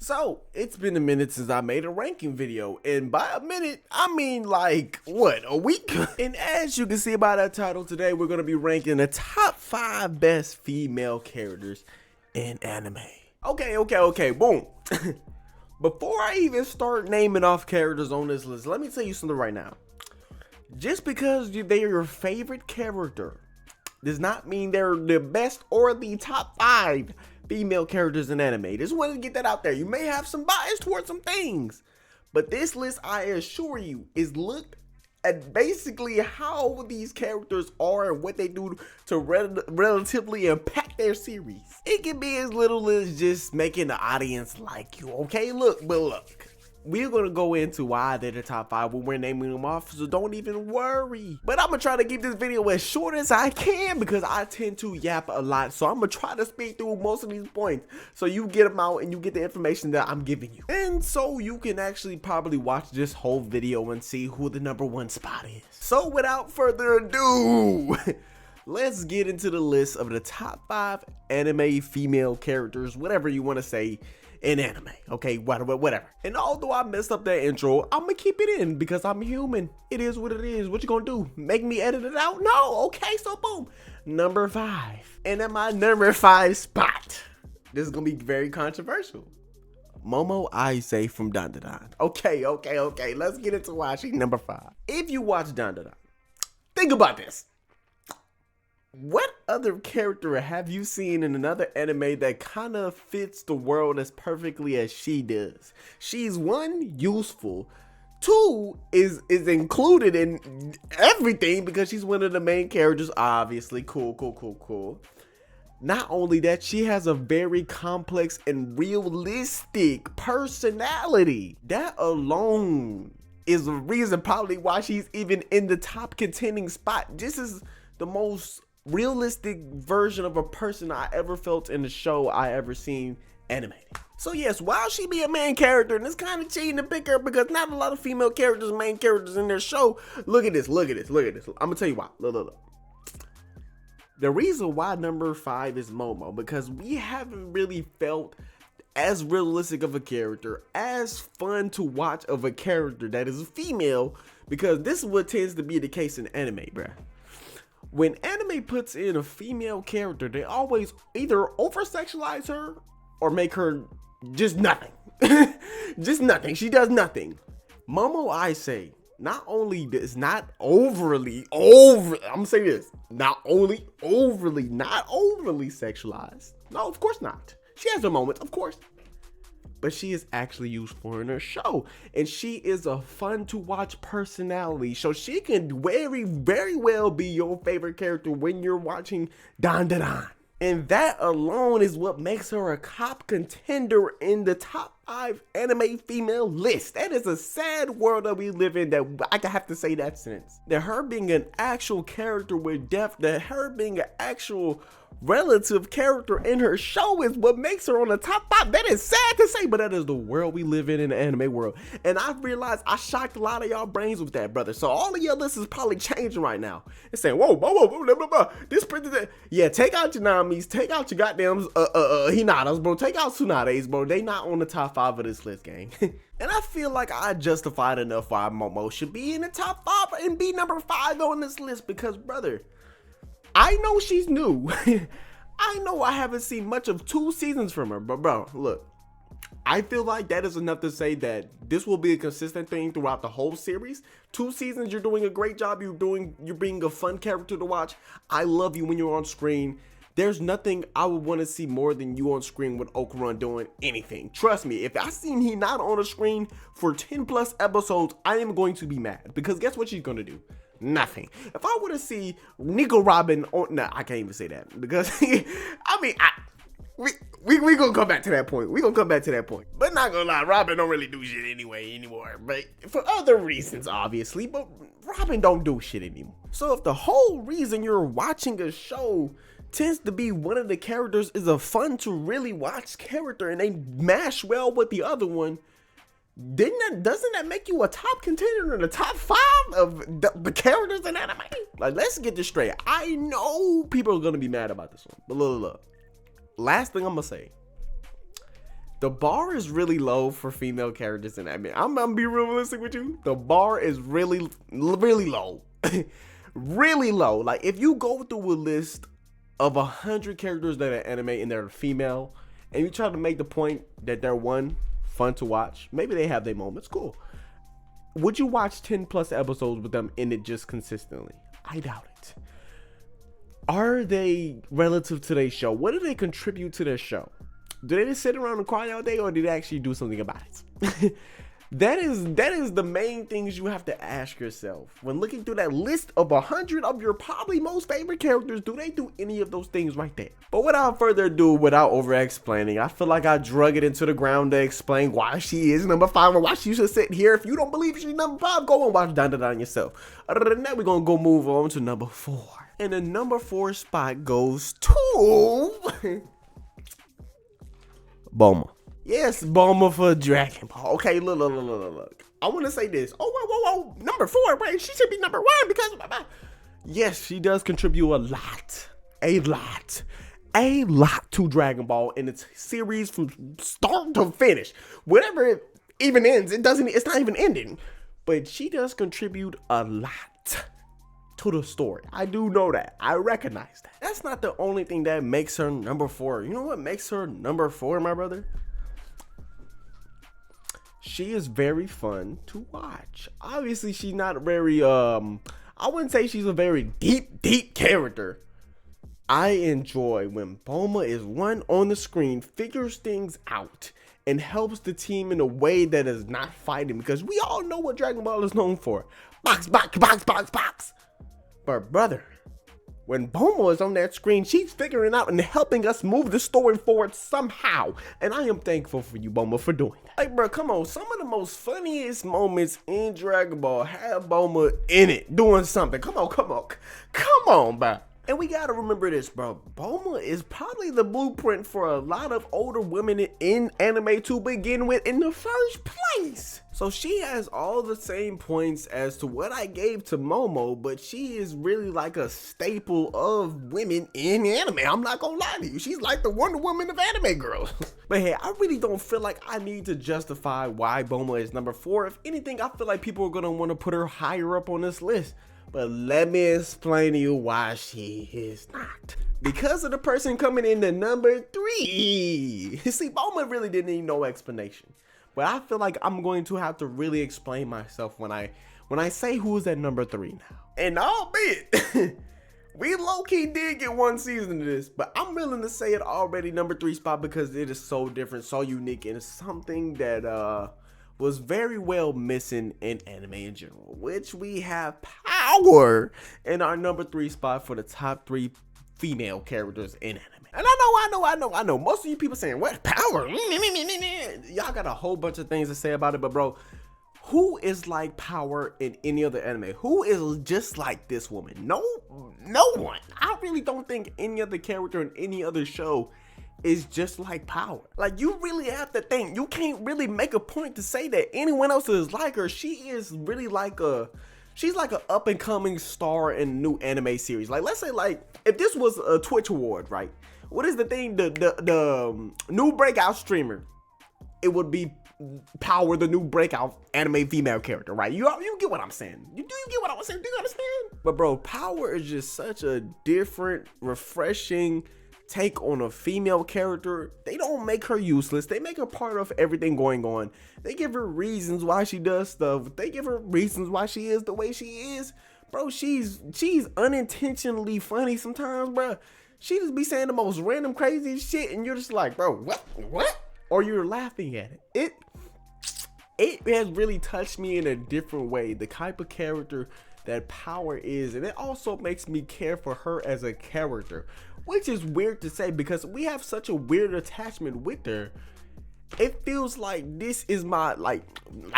So, it's been a minute since I made a ranking video, and by a minute, I mean like, what, a week? And as you can see by that title, today we're gonna be ranking the top 5 best female characters in anime. Okay, boom. Before I even start naming off characters on this list, let me tell you something right now. Just because they are your favorite character does not mean they're the best or the top 5 female characters in anime. Just wanted to get that out there. You may have some bias towards some things, but this list, I assure you, is looked at basically how these characters are and what they do to relatively impact their series. It can be as little as just making the audience like you, okay? Look, we're gonna go into why they're the top 5 when we're naming them off, so don't even worry. But I'm gonna try to keep this video as short as I can because I tend to yap a lot, so I'm gonna try to speed through most of these points so you get them out and you get the information that I'm giving you. And so you can actually probably watch this whole video and see who the #1 spot is. So without further ado, let's get into the list of the top 5 anime female characters, whatever you want to say, in anime. Okay, whatever. And although I messed up that intro, I'm gonna keep it in because I'm human. It is what it is. What you gonna do? Make me edit it out? No. Okay, so boom. Number 5. And at my number 5 spot, this is gonna be very controversial. MOSTTT from Dandadan. Okay. Let's get into why she's number 5. If you watch Dandadan, think about this. What other character have you seen in another anime that kind of fits the world as perfectly as she does? She's 1, useful. 2, is included in everything because she's one of the main characters, obviously. Cool. Not only that, she has a very complex and realistic personality. That alone is the reason probably why she's even in the top contending spot. This is the most realistic version of a person I ever felt in the show I ever seen animated. So yes, while she be a main character, and it's kind of cheating to pick her because not a lot of female characters, main characters in their show. Look at this. I'm gonna tell you why. Look. The reason why number 5 is Momo, because we haven't really felt as realistic of a character, as fun to watch of a character that is a female, because this is what tends to be the case in anime, bruh. When anime puts in a female character, they always either over-sexualize her or make her just nothing. Just nothing. She does nothing. MOSTTT not only is not overly sexualized. No, of course not. She has her moments, of course. But she is actually useful in her show, and she is a fun to watch personality, so she can very well be your favorite character when you're watching Dandadan. And that alone is what makes her a top contender in the top 5 anime female list. That is a sad world that we live in, that I have to say that sentence. That her being an actual character with depth, that her being an actual relative character in her show is what makes her on the top 5. That is sad to say, but that is the world we live in the anime world. And I realized I shocked a lot of y'all brains with that, brother. So all of your lists is probably changing right now. It's saying, whoa, blah, blah, this person, yeah, take out your Namis, take out your goddamn Hinatas, bro. Take out Tsunade's, bro. They not on the top 5 of this list, gang. And I feel like I justified enough why Momo should be in the top 5 and be number 5 on this list because, brother, I know she's new. I know I haven't seen much of 2 seasons from her, but bro, look, I feel like that is enough to say that this will be a consistent thing throughout the whole series. 2 seasons, you're doing a great job. You're being a fun character to watch. I love you when you're on screen. There's nothing I would want to see more than you on screen with Okuran doing anything. Trust me, if I seen he not on the screen for 10+ episodes, I am going to be mad because guess what she's gonna do? Nothing. If I were to see Nico Robin on, nah, I can't even say that because I mean, we gonna come back to that point. But not gonna lie, Robin don't really do shit anymore. But for other reasons, obviously. But Robin don't do shit anymore. So if the whole reason you're watching a show tends to be one of the characters is a fun to really watch character and they mash well with the other one, doesn't that make you a top contender in the top 5 of the characters in anime? Like, let's get this straight. I know people are gonna be mad about this one, but look. Last thing I'm gonna say, The bar is really low for female characters in anime. I'm gonna be realistic with you. The bar is really low. Really low. Like, if you go through a list of 100 characters that are anime and they're female, and you try to make the point that they're fun to watch, maybe they have their moments, cool. Would you watch 10 plus episodes with them in it just consistently? I doubt it. Are they relative to their show? What do they contribute to their show? Do they just sit around and cry all day, or do they actually do something about it? That is the main things you have to ask yourself when looking through that list of 100 of your probably most favorite characters. Do they do any of those things right there? But without further ado, without over explaining, I feel like I drug it into the ground to explain why she is number 5 and why she should sit here. If you don't believe she's number 5, go and watch Down yourself. Other than that, we're gonna go move on to number 4, and the number 4 spot goes to Bulma. Yes, Bulma for Dragon Ball. Okay, look. I want to say this. Oh, whoa. Number 4, right? She should be number 1 because yes, she does contribute a lot to Dragon Ball in its series from start to finish. Whatever it even ends, it's not even ending. But she does contribute a lot to the story. I do know that. I recognize that. That's not the only thing that makes her number 4. You know what makes her number 4, my brother? She is very fun to watch. Obviously, she's not very, I wouldn't say she's a very deep character. I enjoy when Bulma is on the screen, figures things out, and helps the team in a way that is not fighting, because we all know what Dragon Ball is known for. Box. But brother, when Bulma is on that screen, she's figuring out and helping us move the story forward somehow. And I am thankful for you, Bulma, for doing that. Like, bro, come on. Some of the most funniest moments in Dragon Ball have Bulma in it, doing something. Come on, bro. And we gotta remember this, bro. Bulma is probably the blueprint for a lot of older women in anime to begin with in the first place. So she has all the same points as to what I gave to Momo, but she is really like a staple of women in anime. I'm not gonna lie to you. She's like the Wonder Woman of anime girls. But hey, I really don't feel like I need to justify why Bulma is number 4. If anything, I feel like people are gonna want to put her higher up on this list. But let me explain to you why she is not. Because of the person coming in at number 3. See, Bulma really didn't need no explanation. But I feel like I'm going to have to really explain myself when I say who's at number 3 now. And albeit, we low-key did get one season of this, but I'm willing to say it already number 3 spot because it is so different, so unique, and it's something that was very well missing in anime in general, which we have Power in our number 3 spot for the top 3 female characters in anime. And I know. Most of you people saying, what, Power? Y'all got a whole bunch of things to say about it, but bro, who is like Power in any other anime? Who is just like this woman? No one. I really don't think any other character in any other show is just like Power. Like, you really have to think. You can't really make a point to say that anyone else is like her. She is really like she's like an up and coming star in a new anime series. Like, let's say, like, if this was a Twitch award, right? What is the thing? The new breakout streamer. It would be Power, the new breakout anime female character, right? You get what I'm saying? Do you get what I'm saying? Do you understand? But bro, Power is just such a different, refreshing take on a female character. They don't make her useless. They make her part of everything going on. They give her reasons why she does stuff. They give her reasons why she is the way she is. Bro, she's unintentionally funny sometimes, bro. She just be saying the most random crazy shit and you're just like, bro, what? Or you're laughing at it. It has really touched me in a different way, the type of character that Power is, and it also makes me care for her as a character, which is weird to say because we have such a weird attachment with her. It feels like this is my, like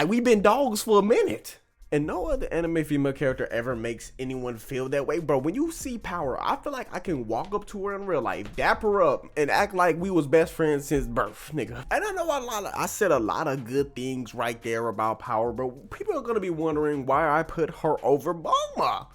we've been dogs for a minute. And no other anime female character ever makes anyone feel that way, bro. When you see Power, I feel like I can walk up to her in real life, dap her up, and act like we was best friends since birth, nigga. And I know I said a lot of good things right there about Power, but people are gonna be wondering why I put her over Bulma.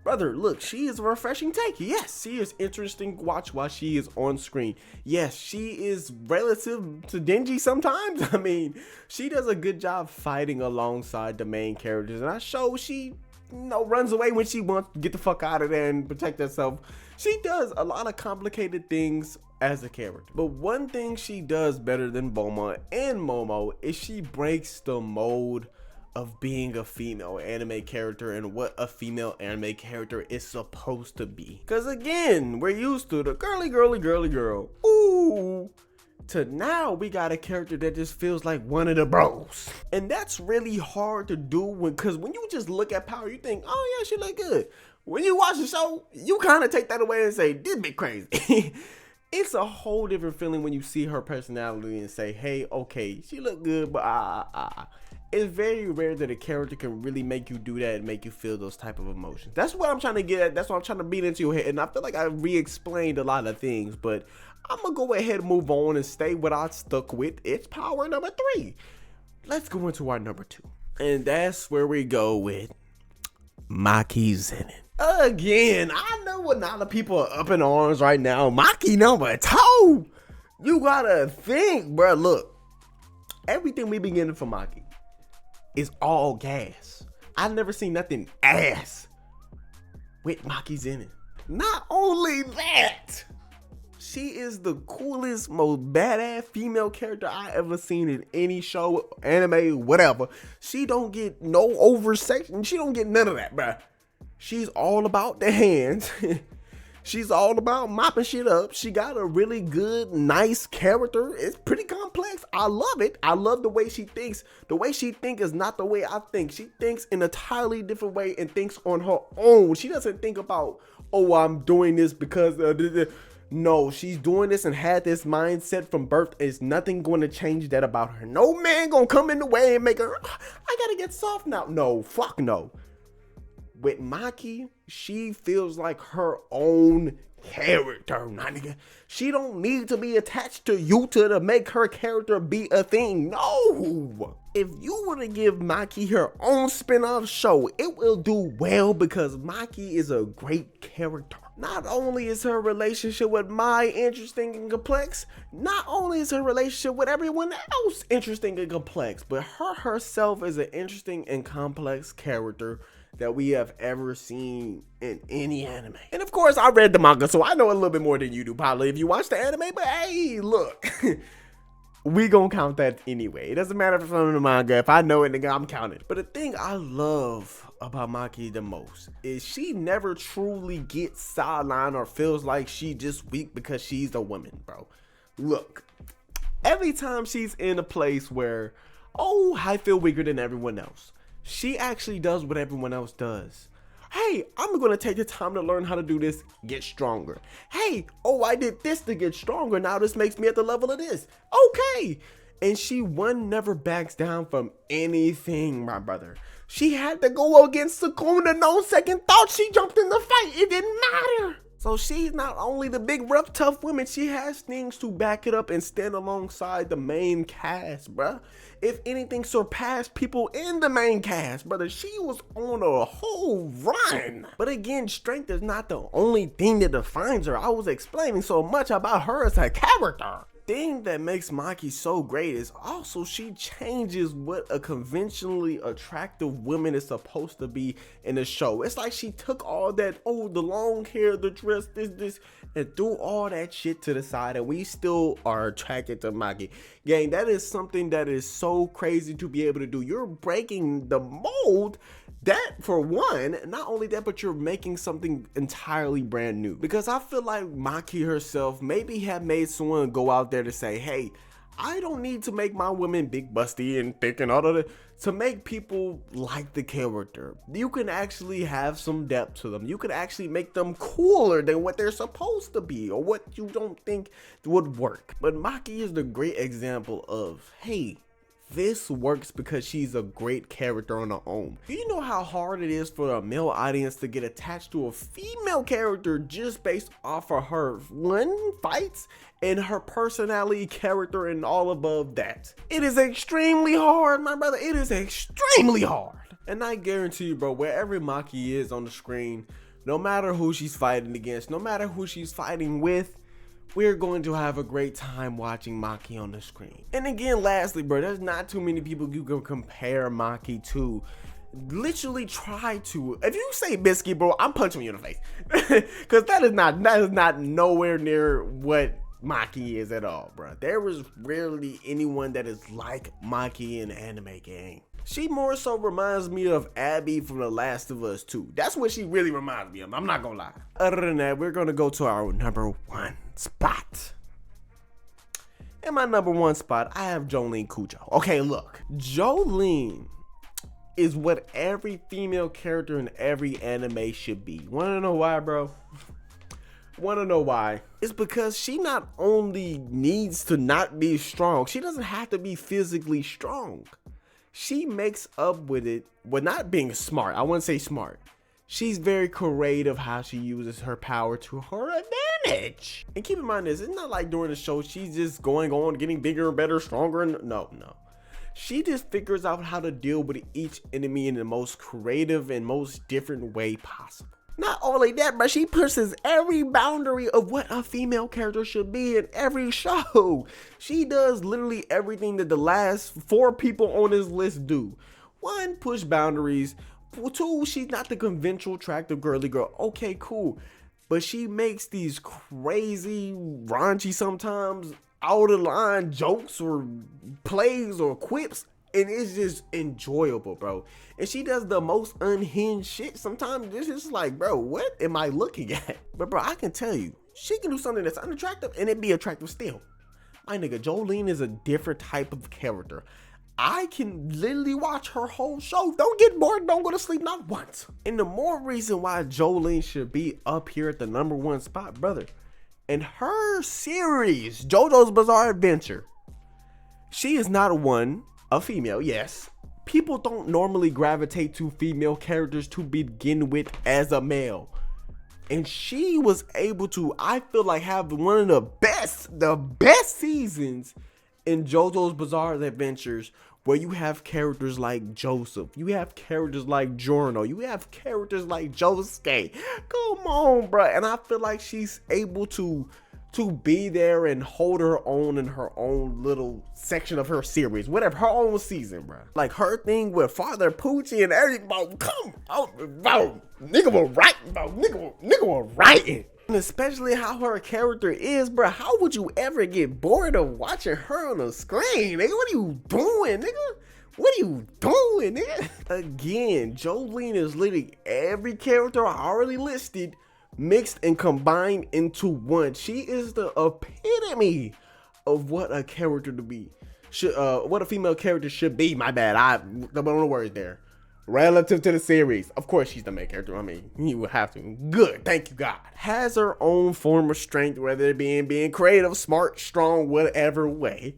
Brother, look, she is a refreshing take. Yes, she is interesting to watch while she is on screen. Yes, she is relative to dingy sometimes. I mean, she does a good job fighting alongside the main characters. And I show she, runs away when she wants to get the fuck out of there and protect herself. She does a lot of complicated things as a character. But one thing she does better than Bulma and Momo is she breaks the mold of being a female anime character and what a female anime character is supposed to be. Because again, we're used to the girly girl, ooh, to now we got a character that just feels like one of the bros. And that's really hard to do because when you just look at Power, you think, oh yeah, she look good. When you watch the show, you kind of take that away and say, this bit crazy. It's a whole different feeling when you see her personality and say, hey, okay, she look good, but it's very rare that a character can really make you do that and make you feel those type of emotions. That's what I'm trying to get at. That's what I'm trying to beat into your head. And I feel like I re-explained a lot of things, but I'm going to go ahead and move on and stay what I stuck with. It's Power number 3. Let's go into our number 2. And that's where we go with Maki Zenin. Again, I know a lot of people are up in arms right now. Maki number 2. You gotta think, bro. Look, everything we been getting from Maki is all gas. I've never seen nothing ass with Maki Zenin. Not only that, she is the coolest, most badass female character I ever seen in any show, anime, whatever. She don't get no oversection. She don't get none of that, bruh. She's all about the hands. She's all about mopping shit up. She got a really good, nice character. It's pretty complex. I love it. I love the way she thinks. The way she thinks is not the way I think. She thinks in a entirely different way and thinks on her own. She doesn't think about, oh, I'm doing this because no, she's doing this and had this mindset from birth. There's nothing going to change that about her. No man gonna come in the way and make her, I gotta get soft now. No, fuck no. With Maki, she feels like her own character, my nigga. She don't need to be attached to Yuta to make her character be a thing. No! If you were to give Maki her own spin-off show, it will do well because Maki is a great character. Not only is her relationship with Mai interesting and complex, not only is her relationship with everyone else interesting and complex, but her herself is an interesting and complex character that we have ever seen in any anime. And of course, I read the manga, so I know a little bit more than you do, probably, if you watch the anime, but hey, look. We gonna count that anyway. It doesn't matter if it's on the manga. If I know it, nigga, I'm counting. But the thing I love about Maki the most is she never truly gets sidelined or feels like she just weak because she's a woman, bro. Look, every time she's in a place where, oh, I feel weaker than everyone else, she actually does what everyone else does. Hey, I'm gonna take the time to learn how to do this, get stronger. Hey, oh, I did this to get stronger. Now this makes me at the level of this. Okay. And she never backs down from anything, my brother. She had to go against Sukuna, no second thought. She jumped in the fight. It didn't matter. So she's not only the big, rough, tough woman, she has things to back it up and stand alongside the main cast, bruh. If anything, surpassed people in the main cast, brother. She was on a whole run. But again, strength is not the only thing that defines her. I was explaining so much about her as a character. Thing that makes Maki so great is also she changes what a conventionally attractive woman is supposed to be in the show. It's like she took all that, oh, the long hair, the dress, this, and threw all that shit to the side, and we still are attracted to Maki. Gang, that is something that is so crazy to be able to do. You're breaking the mold. That, for one, not only that, but you're making something entirely brand new. Because I feel like Maki herself maybe have made someone go out there to say, hey, I don't need to make my women big, busty, and thick and all of that to make people like the character. You can actually have some depth to them. You can actually make them cooler than what they're supposed to be or what you don't think would work. But Maki is the great example of, hey, this works because she's a great character on her own. Do you know how hard it is for a male audience to get attached to a female character just based off of her fights and her personality, character, and all above that? It is extremely hard, my brother. It is extremely hard. And I guarantee you, bro, wherever Maki is on the screen, no matter who she's fighting against, no matter who she's fighting with, we're going to have a great time watching Maki on the screen. And again, lastly, bro, there's not too many people you can compare Maki to. Literally try to. If you say Biscuit, bro, I'm punching you in the face. Because that is not nowhere near what Maki is at all, bro. There is rarely anyone that is like Maki in the anime game. She more so reminds me of Abby from The Last of Us 2. That's what she really reminds me of. I'm not gonna lie. Other than that, we're gonna go to our number 1 spot. In my number 1 spot, I have Jolene Cujo. Okay, look. Jolene is what every female character in every anime should be. Wanna know why, bro? Wanna know why? It's because she not only needs to not be strong, she doesn't have to be physically strong. She makes up with it with not being smart. I wouldn't say smart. She's very creative how she uses her power to her advantage. And keep in mind this, it's not like during the show she's just going on, getting bigger and better, stronger. And no. She just figures out how to deal with each enemy in the most creative and most different way possible. Not only that, but she pushes every boundary of what a female character should be in every show. She does literally everything that the last 4 people on this list do. 1, push boundaries. 2, she's not the conventional attractive girly girl. Okay, cool. But she makes these crazy, raunchy sometimes, out of line jokes or plays or quips. And it's just enjoyable, bro. And she does the most unhinged shit. Sometimes it's just like, bro, what am I looking at? But bro, I can tell you, she can do something that's unattractive and it be attractive still. My nigga, Jolene is a different type of character. I can literally watch her whole show. Don't get bored, don't go to sleep, not once. And the more reason why Jolene should be up here at the number 1 spot, brother. In her series, JoJo's Bizarre Adventure, she is not a female, yes. People don't normally gravitate to female characters to begin with as a male. And she was able to, I feel like, have one of the best seasons in JoJo's Bizarre Adventures, where you have characters like Joseph, you have characters like Giorno, you have characters like Josuke. Come on, bro. And I feel like she's able to be there and hold her own in her own little section of her series, whatever, her own season, bro. Like her thing with Father Poochie and everything, bro, come out, bro. Nigga was writing, bro. Nigga was writing. And especially how her character is, bro. How would you ever get bored of watching her on the screen, nigga? What are you doing, nigga? What are you doing, nigga? Again, Jolene is literally every character I already listed mixed and combined into one. She is the epitome of what a character to be. What a female character should be. My bad. I don't know the words there. Relative to the series. Of course she's the main character. I mean, you would have to. Good. Thank you, God. Has her own form of strength, whether it be in being creative, smart, strong, whatever way.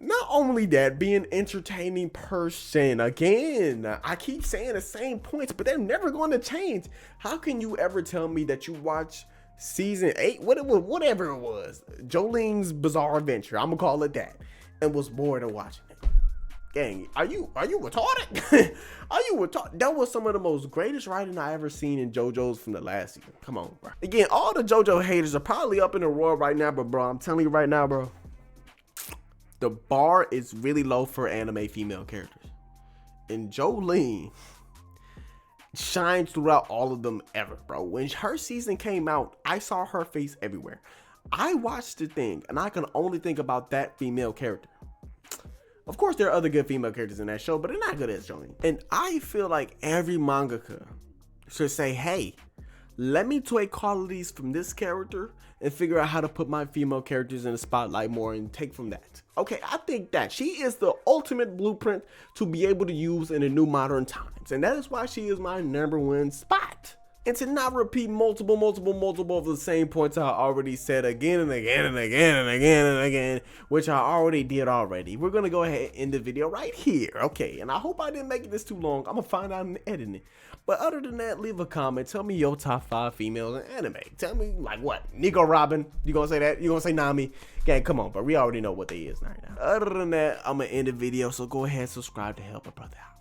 Not only that, being an entertaining person. Again, I keep saying the same points, but they're never going to change. How can you ever tell me that you watch season 8, whatever it was, Jolene's Bizarre Adventure, I'm gonna call it that, and was bored of watching it? Gang, are you retarded? Are you retarded? That was some of the most greatest writing I ever seen in JoJo's from the last season. Come on, bro. Again, all the JoJo haters are probably up in the roar right now, but bro, I'm telling you right now, bro, the bar is really low for anime female characters. And Jolene shines throughout all of them ever, bro. When her season came out, I saw her face everywhere. I watched the thing, and I can only think about that female character. Of course, there are other good female characters in that show, but they're not good as Jolene. And I feel like every mangaka should say, hey, let me take qualities from this character and figure out how to put my female characters in the spotlight more and take from that. Okay, I think that she is the ultimate blueprint to be able to use in the new modern times. And that is why she is my number 1 spot. And to not repeat multiple of the same points I already said again and again and again and again and again, which I already did already, we're going to go ahead and end the video right here. Okay, and I hope I didn't make this too long. I'm going to find out in the editing. But other than that, leave a comment. Tell me your top 5 females in anime. Tell me, like, what? Nico Robin? You gonna say that? You gonna say Nami? Gang, come on, but we already know what they is right now. Other than that, I'm gonna end the video, so go ahead and subscribe to help a brother out.